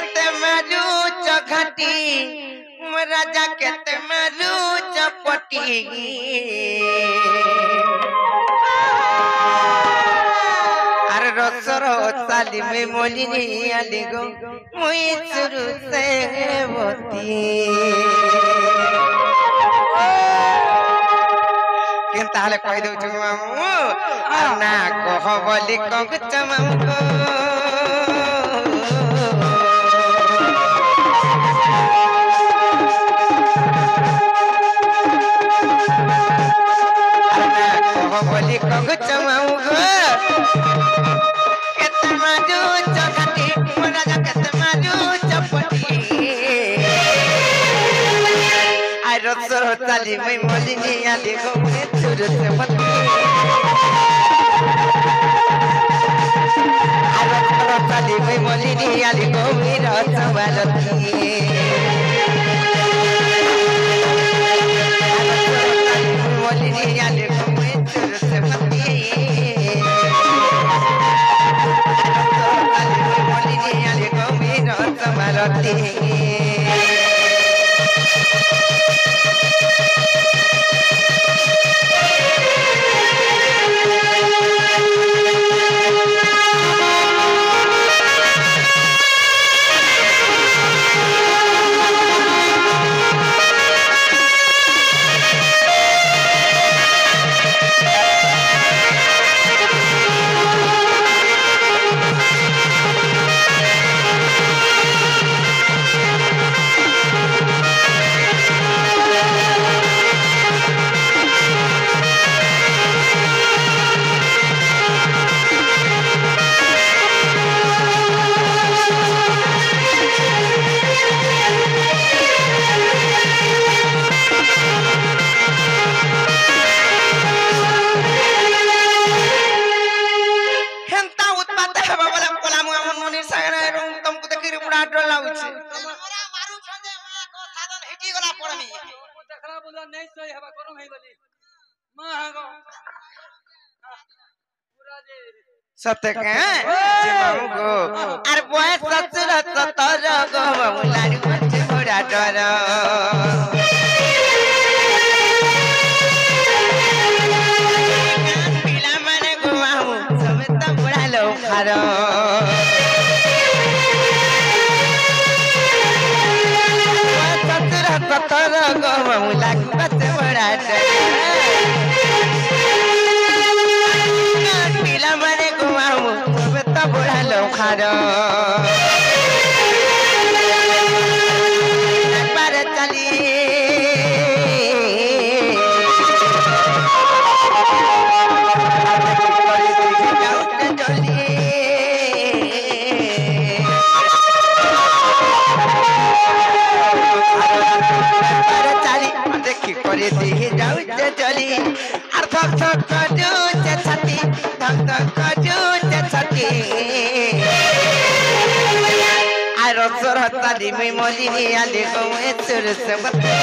केते मारू चघटी राजा केते मारू चपटी अरे रसर चाली में मोलिनी आली गो मुई चुरु से बती ताले कह दउ छु मामू ना कह बोली कहछ मामू ना कह बोली कहछ मामू केते माजू चखटी राजा केते माजू चपटी आई रसर चाली में मोलिनी आली गो चुरु से बती रसर चाली में मोलिनी आली गो मेरा सवालती मोलिनी आली गो चुरु से बती मोलिनी आली गो मेरा सवालती सत्य के मामू गो अरे बोए ससुर सतर गो मुलारी मचे बड़ा डर पिला माने गो मामू सब त बड़ा लो खार ससुर सतर गो मुलारी मचे बड़ा डर पिला माने बुढ़ा लो खार पर चली देखी करे दिखे जाऊ चली और थक थक कजू छाती थक थक कजू छाती आई रसर चाली में मोलिनी आली गो चुरु से बती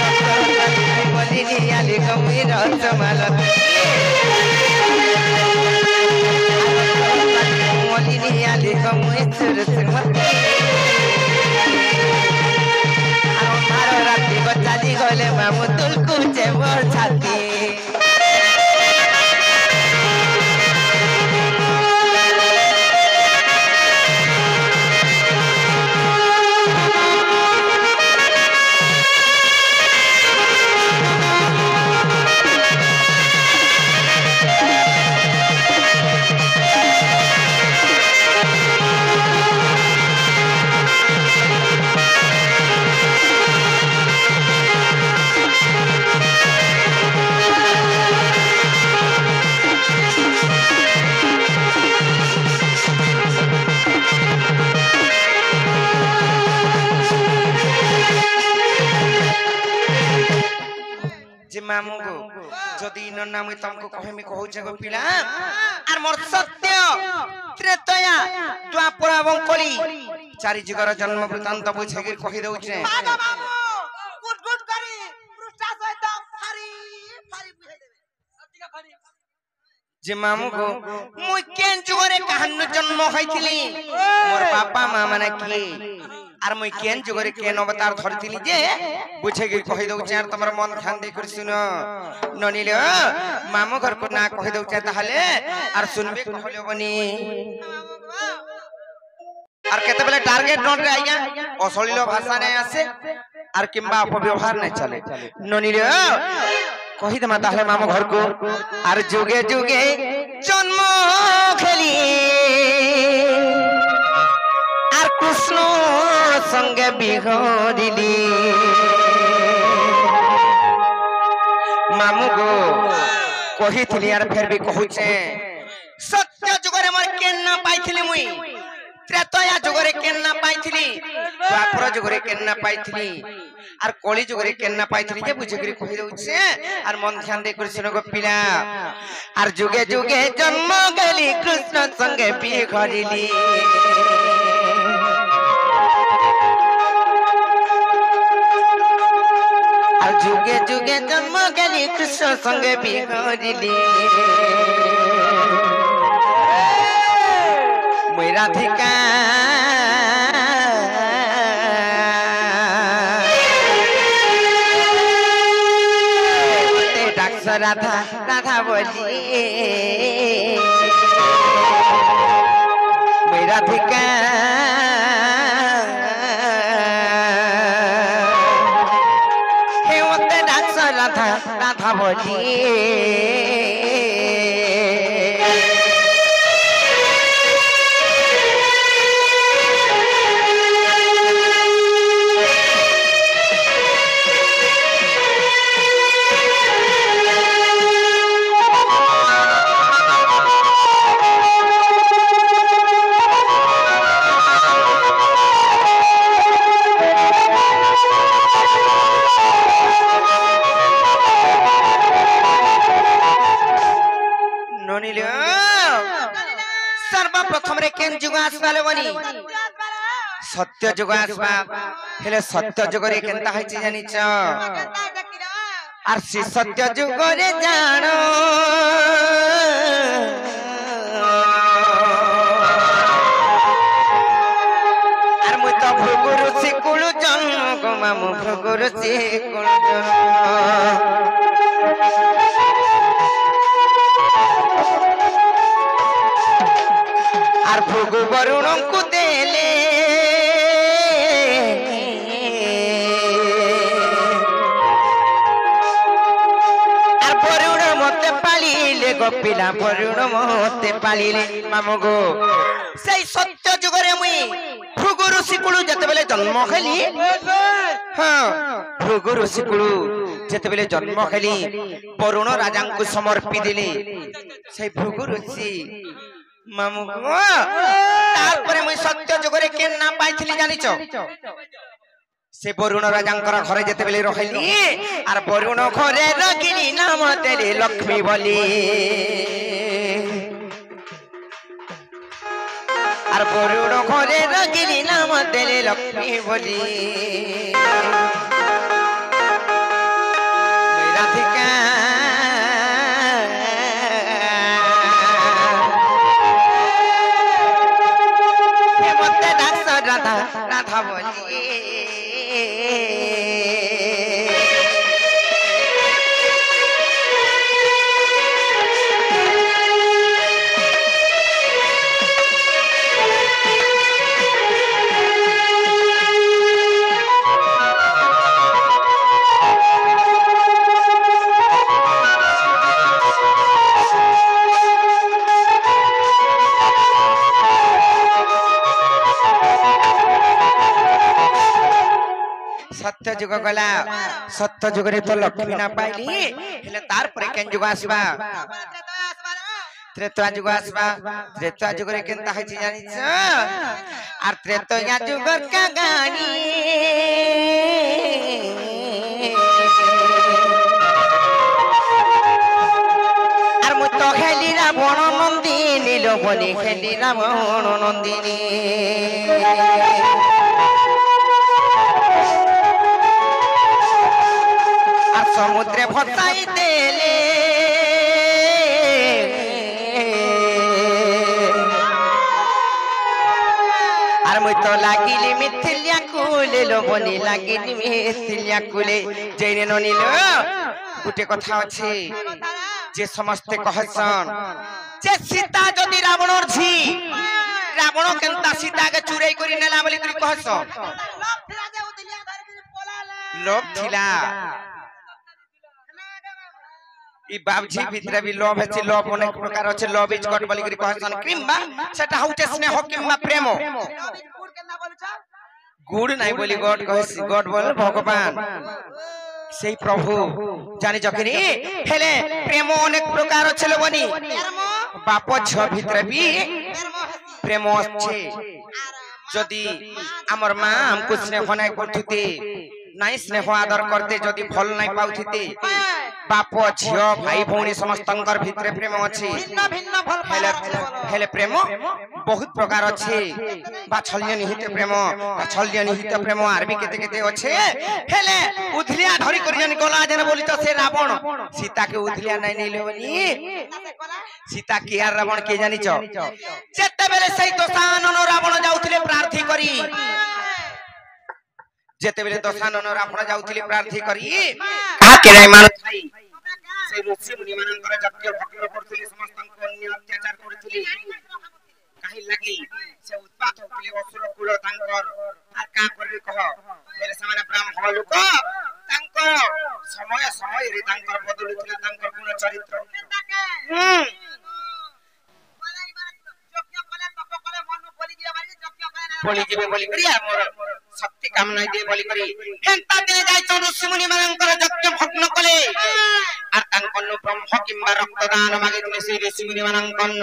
रसर चाली में मोलिनी आली गो मेरा समालती मोलिनी आली गो चुरु से बती मारो राती को चाली गले मामू तुलकू चे मोर छाती मामू गो जदि इन नाम तुमको कहमी कहू छे गो पिला आर मोर सत्य त्रेतया द्वापर एवं कली चारि जुगर जन्म वृत्तांत बुझेगी कहि दउ छे बाबा बाबू गुड गुड करी पृष्ठा सहित फारी फारी बुझाई देबे सत्य फारी जे मामू गो मुई केन जुगरे काहन जन्म হইছিলি মোর বাপা মা মানে কি আর মুই কেন যুগরে কেন অবতার ধরিছিলি যে বুঝে গিয়ে কহি দউছে আর তোমার মন ধ্যান দেই করে শুনো ননিলে মামু ঘর কো না কহি দউছে তাহলে আর শুনবে কহলে বনি আর কেতেবেলে টার্গেট নোট রে আইয়া অশ্লীল ভাষা নাই আসে আর কিংবা অপব্যবহার নাই চলে ননিলে কহি দমা তাহলে মামু ঘর কো আর যুগে যুগে জন্ম খেলি আর কৃষ্ণ সঙ্গে বিহরিলি মামু গো কহিছিলি আর ফের বি কহুছে সত্য যুগরে মোর কেন না পাইছিলি মুই ত্রেতয়া যুগরে কেন না পাইছিলি দ্বাপর যুগরে কেন না পাইছিলি আর কলি যুগরে কেন না পাইছিলি যে বুঝে করে কহি দউছে আর মন ধ্যান দে করে শুনো গো পিলা আর যুগে যুগে জন্ম গলি কৃষ্ণ সঙ্গে বিহরিলি আর যুগে যুগে জন্ম গলি কৃষ্ণ সঙ্গে বিহরিলি মই রাধিকা ডাকছ রাধা রাধা বলি মই রাধিকা হে মতে ডাকছ রাধা রাধা বলি सर्वप्रथम रे केन जुग आसबाले बनी सत्य जुग आसबा हेले सत्य जुग रे केनता होइछि जानिछ आर से सत्य जुग रे जानो आर मु तो भगुरु सिकुलु जन्म गो मामु भगुरु सिकुलु जन्म আর ভোগ বরুণ কো দেলে আর বরুণ মতে পালিলে গোপিলা বরুণ মতে পালিলে মামু গো সেই সত্য যুগরে মুই ভৃগু ঋষিকুলু যেতেবেলে জন্ম খেলি হ্যাঁ ভৃগু ঋষিকুলু যেতেবেলে জন্ম খেলি বরুণ রাজাঙ্কু সমর্পি দিলে সেই ভৃগু ঋষি মামু তারপরে মুই সত্য যুগরে কেন না পাইছিলি জানিছ সে বরুণ রাজাঙ্কর ঘরে যেতেবেলে রহিলি আর বরুণ ঘরে রখিলি নাম দেলি লক্ষ্মী বলি আর বরুণ ঘরে রখিলি নাম দেলি লক্ষ্মী বলি রাধিকা রাধা রাধা বলি सत्य जुग गला सत्य जुग रे तो लक्ष्मी ना पाइली हेले तार परे केन जुग आसबा त्रेता जुग आसबा त्रेता जुग रे केनता होइछि जानिछ आर त्रेता जुग का गानी आर मु तो खेली रावण नंदिनी लो बनी खेली रावण नंदिनी समुद्रे भसाई देले আর মুই তো লাগিলি মিথিলিয়া কুলে লোবনি লাগিলি মিথিলিয়া কুলে জেনে ননিল গোটে কথা আছে যে সমস্তে কহসন যে সীতা যদি রাবণর ঝি রাবণ কেনতা সীতাকে চুরাই করি নেলা বলি করি কহসন লোভ থিলা ই বাবজি ভিতরে বি লোভ আছে লোভ অনেক প্রকার আছে লোভ ইজ গড বলি করি কহসন কিংবা সেটা হউছে স্নেহ কিংবা প্রেম গুড নাই বলি গড কহছি গড বল ভগবান সেই প্রভু জানি যখনি হেলে প্রেম অনেক প্রকার আছে লোবনি বাপ ঝ ভিতরে বি প্রেম আছে যদি আমার মা আমকু স্নেহ নাই করতে নাই স্নেহ আদর করতে যদি ফল নাই পাউথিতে বাপ ঝিও ভাই ভৌণী সমস্তঙ্কর ভিতরে প্রেম আছে হেলে প্রেম বহুত প্রকার আছে বাছল্য নিহিত প্রেম বাছল্য নিহিত প্রেম আরবি কেতে কেতে আছে হেলে উধলিয়া ধরি করি জানি গলা যেন বলি তো সে রাবণ সীতাকে উধলিয়া নাই নিলে বলি সীতা কি আর রাবণ কে জানিছ যেতে বেলে সেই দশানন রাবণ যাউଥିଲେ প্রার্থী করি যেতে বেলে দশানন রাবণ যাউଥିଲେ প্রার্থী করি কাকে নাই মান থাই সেই ঋষি মুনি মানଙ୍କର যজ্ঞ ভগ্ন করଥିଲେ ସମସ୍ତଙ୍କୁ ଅନ୍ୟ ଅତ୍ୟାଚାର କରୁଥିଲେ କାହିଁ ଲାଗି ସେ ଉତ୍ପାତ ହଉଥିଲେ ଅସୁର କୁଳ ତାଙ୍କର আর কা করবি কহ ফের ସେମାନେ ব্রাহ্মণ লোক ତାଙ୍କର ସମୟ ସମୟରେ ତାଙ୍କର ବଦଳୁଥିଲା ତାଙ୍କର ଗୁଣ ଚରିତ୍ର বলি দিবে বলি করি আর মোর শক্তি কাম নাই দিয়ে বলি করি হেনতা দিনে যাইছ ঋষি মুনি মানଙ୍କର যজ্ঞ ভগ্ন কলে আর তাঙ্কন্ন ব্রহ্ম কিংবা রক্তদান মাগিଥିଲେ সেই ঋষি মুনি মানଙ୍କন্ন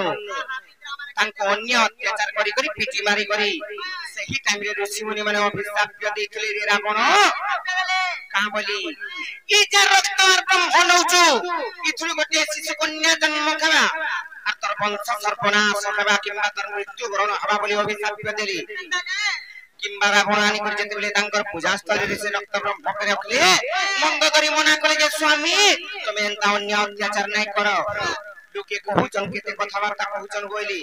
ତାଙ୍କୁ ଅନ୍ୟ ଅତ୍ୟାଚାର କରି କରି ପିଟି ମାରି କରି ସେହି ଟାଇମରେ ଋଷି ମୁନି ମାନେ ଅଭିଶାପ ଦେଇଥିଲେ ରେ ରାବଣ କାଁ ବୋଲି ଇ ଯେ ରକ୍ତ আর ବ୍ରହ୍ମ ନଉଛୁ ଇଥୁରୁ ଗୋଟିଏ ଶିଶୁ କନ୍ୟା ଜନ୍ମ ହେବା আর তোর বংশ সর্বনাশ হবা কিংবা তোর মৃত্যু বরণ হবা বলি অভিশাপ দেলি কিংবা রাবণ আনি করে যেতেবেলে তাঙ্কর পূজা স্থলে সে রক্ত ব্রহ্ম করে রাখলে মন্দ করি মনা করে যে স্বামী তুমি এন্তা অন্য অত্যাচার নাই করো লোকে কহুচন কেতে কথাবার্তা কহুচন বইলি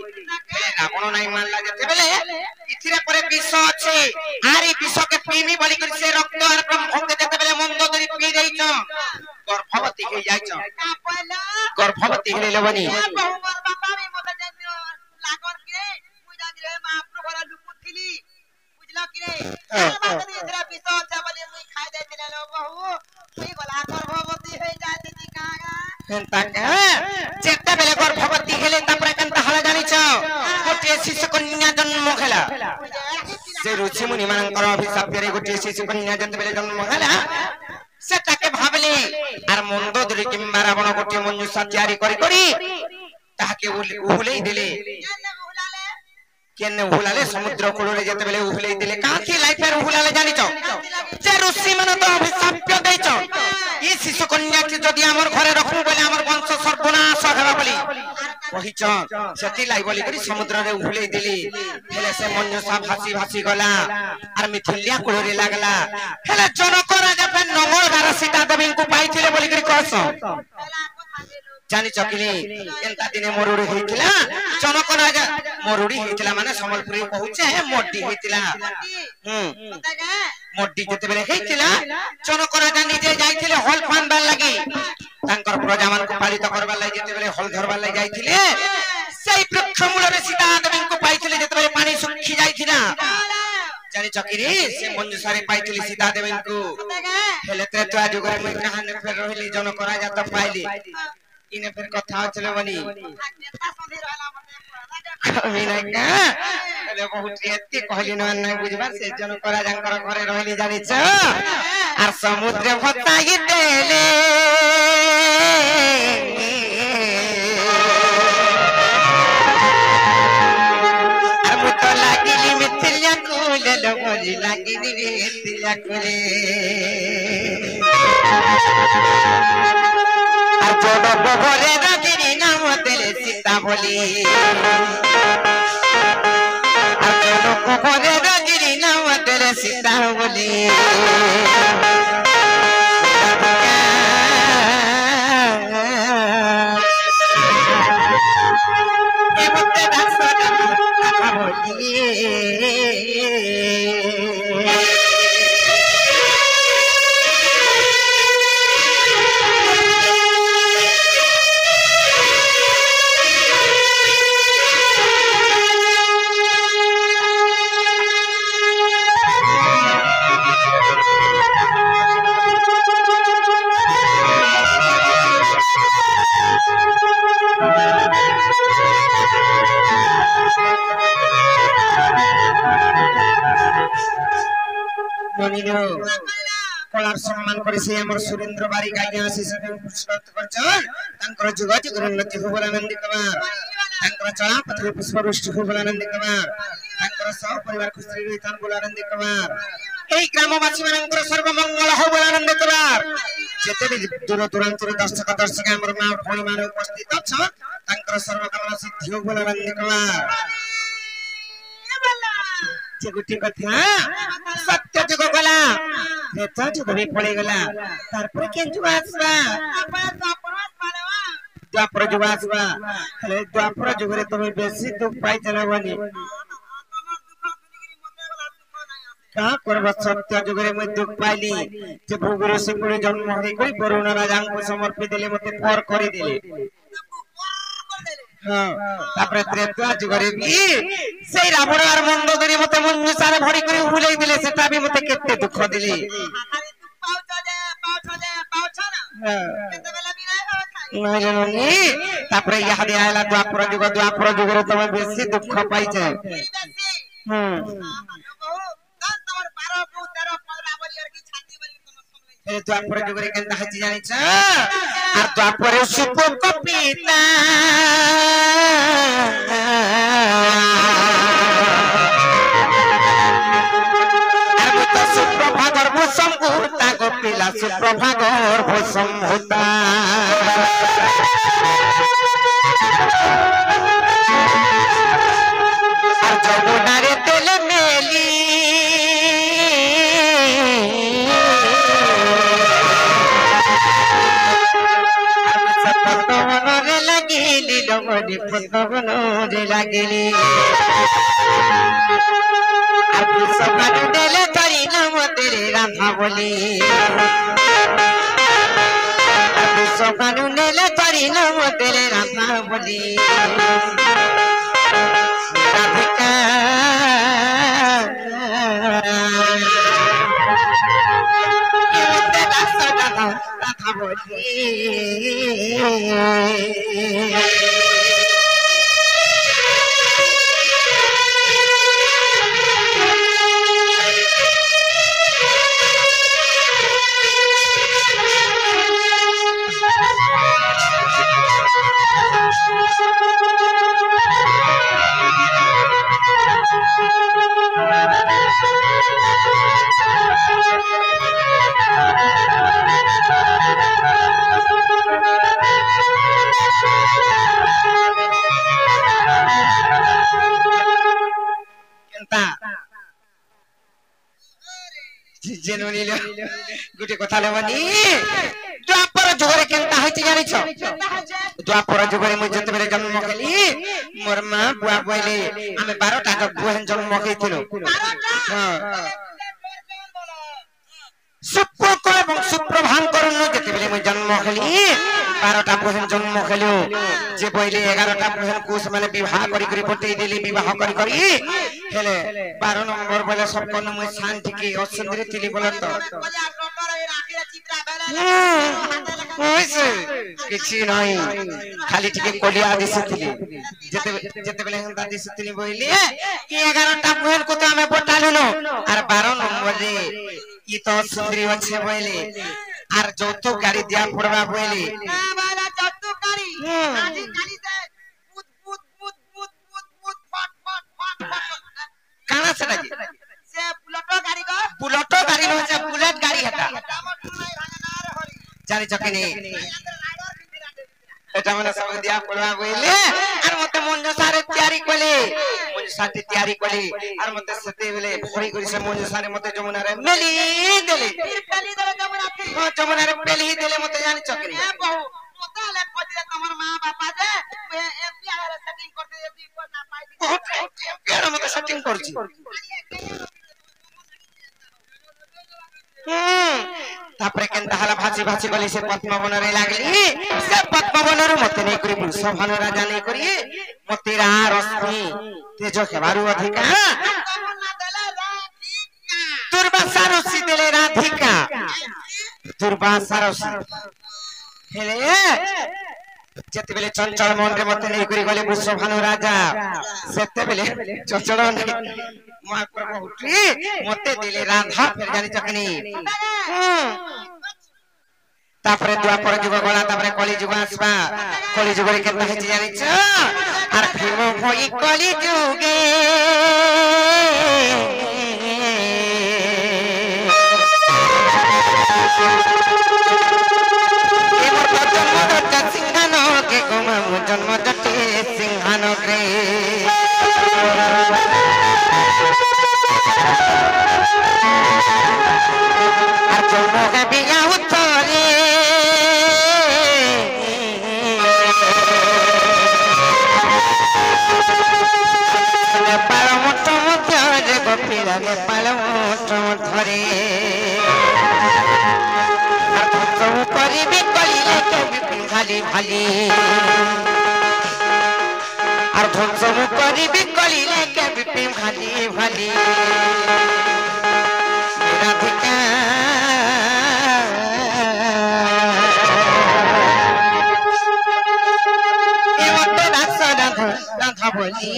রাবণ নাই মানলা যেতেবেলে ইথিরে পরে বিষ আছে আর এই বিষকে পিমি বলি করে সে রক্ত আর ব্রহ্মকে যেতেবেলে মন্দ করি পি দেইছ গর্ভবতী হয়ে যাইছ গর্ভবতী হলে লবনি যেতেবেলে গর্ভবতী হেলে তারপরে কেনতা হলা জানিছ গোটিয়ে শিশু কন্যা জন্ম হেলা সে ঋষি মুনি মানଙ୍କର অভিশাপরে গোটিয়ে শিশু কন্যা যেতেবেলে জন্ম হেলা সেটাকে ভাবলে আর মন্দ ধরে কিংবা রাবণ গোটিয়ে মঞ্জুষা তৈরি করে করি তাহাকে উহুলেই দিলে কেনে উহুলালে সমুদ্র কূলে যেতেবেলে উহুলেই দিলে কাঁথি লাইফের উহুলালে জানিছ যে ঋষি মানে তো অভিশাপ দেইছ এই শিশু কন্যাকে যদি আমার ঘরে রাখু বলে আমার বংশ সর্বনাশ হবে বলি কহিছ সেটি লাই বলি করি সমুদ্রে উহুলেই দিলি হেলে সে মঞ্জুষা ভাসি ভাসি গলা আর মিথিলিয়া কূলে লাগলা হেলে জনক রাজা ফের নঙ্গলবার সীতা দেবীଙ୍କୁ পাইছিলে বলি করি কহস জানিছ কিনি এন্তা দিনে মরুড়ি হইতিলা জনক রাজা মরুড়ি হইতিলা মানে সম্বলপুরি কহুছে মড্ডি হইতিলা মড্ডি যেতেবেলে হইতিলা জনক রাজা নিজে যাইଥିଲେ হল ফানবার লাগি তাঙ্কর প্রজা মানকু পালিত করবার লাগি যেতেবেলে হল ধরবার লাগি যাইଥିଲେ সেই বৃক্ষ মূলরে সীতা দেবীଙ୍କୁ পাইଥିଲେ যেতেবেলে পানি শুখি যাইতিলা জানিছ কিনি সে মঞ্জুষারে পাইଥିଲି সীতা দেবীଙ୍କୁ হেলে ত্রেতা যুগরে মই কাহানে ফের রহিলি জনক রাজা তো পাইলি ইনে ফের কথা হচ্ছিল বলি আমি নাই কা এলে বহুত এতি কইলি ন নাই বুঝবার সে জন করা জাঙ্কর ঘরে রহিলি জানিছ আর সমুদ্রে ভতাই দেলে আর মুত লাগিলি মিথিলিয়া কুলে লগলি লাগিলি মিথিলিয়া কুলে আর বড় বড়ে রাগিনী নাম দেলে সীতা বলি আর বড় বড়ে রাগিনী নাম দেলে সীতা বলি এ বতে দাসরা কথা বলি নীল কলার সম্মান করে সেই আমার সুরেন্দ্র বাড়ি গাইয়া আসি সেখানে পুরস্কৃত করছেন তাঙ্কর যোগাযোগের উন্নতি হব বলে আনন্দিত তাঙ্কর চলা পথে পুষ্পবৃষ্টি হব বলে আনন্দিত তাঙ্কর সহ পরিবার খুশি রইতান বলে আনন্দিত এই গ্রামবাসী মানଙ୍କର সর্বমঙ্গল হব বলে আনন্দিত যেতে দূর দূরান্তর দর্শক দর্শিকা আমার মা ভଉଣୀ ମାନେ ଉପସ୍ଥିତ ଅଛନ୍ ତାଙ୍କର ସର୍ବକାମନା ସିଦ୍ଧି ହଉ ବୋଲି ଆନନ୍ଦିତ जे गुटी कथा सत्य जुग गला त्रेता जुग भी पड़े गला तार पर केन जुग आसबा द्वापर जुग आसबा हेले द्वापर जुग रे तमे बेसी दुख पाई चलावनी का करब सत्य जुग रे मैं दुख पाइली जे भोगुर सिंह जन्म होई कोई वरुण राजा को समर्पित देले मते पर करि देले हां तापर त्रेता जुग रे भी सेई रावण आर मंद करी मते मन सारे भरी करी भुलाई दिले सेटा भी मते केते दुख दिले नहीं जननी तापर यहां आइला द्वापर जुग रे तमे बेसी दुख पाई जाय द्वापर जुग रे केनता हची जानि छ आ द्वापर सुप कपिता अरे तो सुप्रभागर भूषम होता गोपिला सुप्रभागर भूषम होता और जमुनारे तेल मेली लगेली पतवनरे लगेली आबु सकानु देले तरी नाम तेरे राधा बोली आबु सकानु देले तरी नाम तेरे राधा बोली राधिका राधा बोली जेनुनी गुटे कथा लेबनी द्वापर जुगरे केनता होइति जानि छ द्वापर जुगरे मु जते बेले जन्म केली मोर मां बुआ बोइले हमें 12 टा बुहन जन्म केइथिलो हां सुप्रको এবং सुप्रभान करनु जते बेले मु जन्म केली 12 टा बुहन जन्म केलो जे बोइले 11 टा बुहन कोस माने विवाह करी करी पटई देली विवाह करी करी हेले 12 नंबर बोले सबकन मु शांति के असुंदरी तिली बोलत ओइसे किछि नाही खाली टिके कोलिया दिसतिली जते बेले हम दिसतिली बोइले 11 टा बुहन को तो हमें पटालुनो आर 12 नंबर रे ई तो सुंदरी अच्छे बोइले आर जौतुक गाड़ी दिया पड़वा बोइले ना वाला जौतुक गाड़ी आजी गाड़ी से पुत पुत पुत पुत पुत पुत फट फट फट काना से जी से बुलेटो गाड़ी नो से बुलेट गाड़ी हटा जानि चकनी एटा माने सब दिया पड़वा बोइले आर मते मन सारे तैयारी कोले मन साथे तैयारी कोले आर मते सते बेले भरी करी से मन सारे मते जमुना रे मेली देले जमुना रे पेली देले मते जानि चकनी ए बहु मते ले पदिले तमर मां बापा जे एफआईआर रे सेटिंग करते एती को ना पाई केना मते सेटिंग करछि तापरे केनता हला भाची भाची गली से पद्मवन रे लागली से पद्मवन रे मते नै करी वृषभानु राजा नै करी मते रा रश्मि तेज खेबारु अधिका दुर्वासा ऋषि देले राधिका दुर्वासा ऋषि हेले যেতে বেলে চঞ্চল মনরে মতে নেই করি গলে বৃষভানু রাজা সেতে বেলে চঞ্চল মহাপ্রভু উঠি মতে দিলে রাধা ফের জানি চকনি তারপরে দ্বাপর যুগ গলা তারপরে কলি যুগ আসবা কলি যুগরে কেন হয়েছে জানিছ আর ভীম হই কলি যুগে সিংহান কে গোমামু জন্ম জটে সিংহান রে আর জন্ম হে বিয়া উত্তরে নেপাল মোট মধ্যে গোপীরা নেপাল মোট ধরে ভালি ভালি আর ধ্বংস করিবি কলিলে কেবি ভালি ভালি রাধিকা এমতে রাধা রাধা রাধা বলি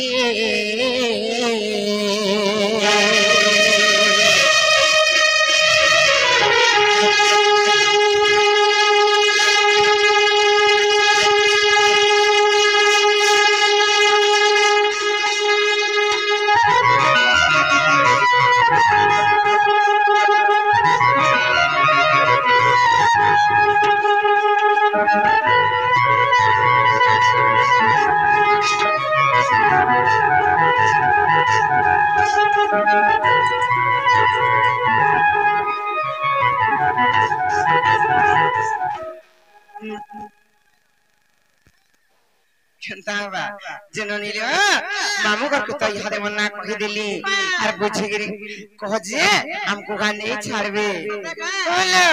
मामू घर को तो इहादे मना कही दिली और बुझे गिरी कह जे हमको गाने छाड़बे बोलो।